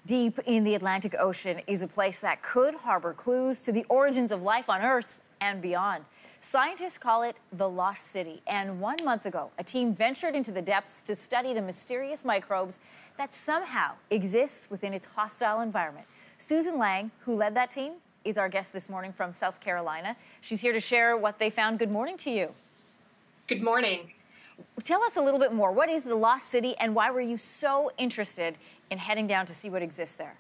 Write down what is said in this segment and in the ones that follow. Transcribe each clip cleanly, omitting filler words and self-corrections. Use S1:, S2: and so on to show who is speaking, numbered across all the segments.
S1: Deep in the Atlantic Ocean is a place that could harbor clues to the origins of life on Earth and beyond. Scientists call it the Lost City, and 1 month ago, a team ventured into the depths to study the mysterious microbes that somehow exists within its hostile environment. Susan Lang, who led that team, is our guest this morning from South Carolina. She's here to share what they found. Good morning to you.
S2: Good morning.
S1: Tell us a little bit more. What is the Lost City, and why were you so interested in heading down to see what exists there?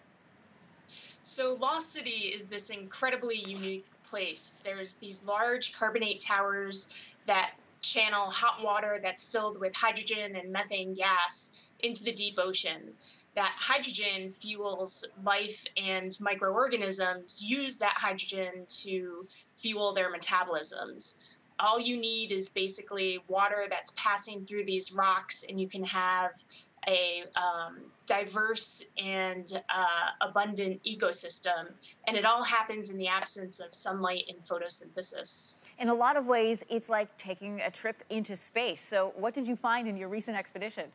S2: So Lost City is this incredibly unique place. There's these large carbonate towers that channel hot water that's filled with hydrogen and methane gas into the deep ocean. That hydrogen fuels life, and microorganisms use that hydrogen to fuel their metabolisms. All you need is basically water that's passing through these rocks, and you can have a diverse and abundant ecosystem. And it all happens in the absence of sunlight and photosynthesis.
S1: In a lot of ways, it's like taking a trip into space. So what did you find in your recent expedition?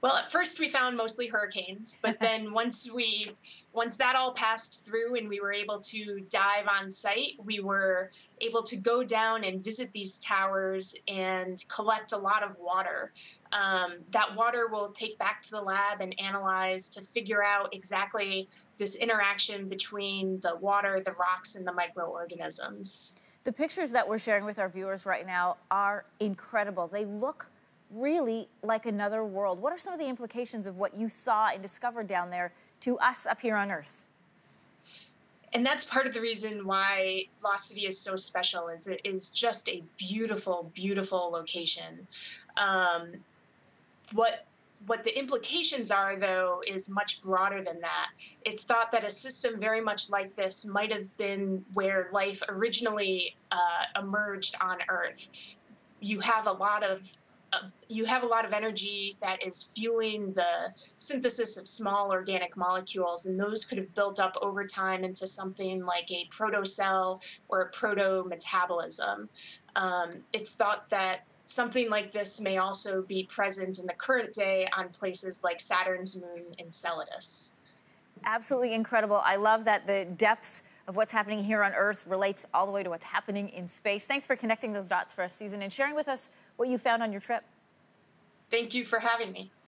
S2: Well, at first we found mostly hurricanes, but then once that all passed through and we were able to dive on site, we were able to go down and visit these towers and collect a lot of water. That water we'll take back to the lab and analyze to figure out exactly this interaction between the water, the rocks, and the microorganisms.
S1: The pictures that we're sharing with our viewers right now are incredible. They look really like another world. What are some of the implications of what you saw and discovered down there to us up here on Earth?
S2: And that's part of the reason why Lost City is so special. Is it is just a beautiful, beautiful location. What the implications are, though, is much broader than that. It's thought that a system very much like this might have been where life originally emerged on Earth. You have a lot of energy that is fueling the synthesis of small organic molecules, and those could have built up over time into something like a protocell or a proto-metabolism. It's thought that something like this may also be present in the current day on places like Saturn's moon Enceladus.
S1: Absolutely incredible. I love that the depths of what's happening here on Earth relates all the way to what's happening in space. Thanks for connecting those dots for us, Susan, and sharing with us what you found on your trip.
S2: Thank you for having me.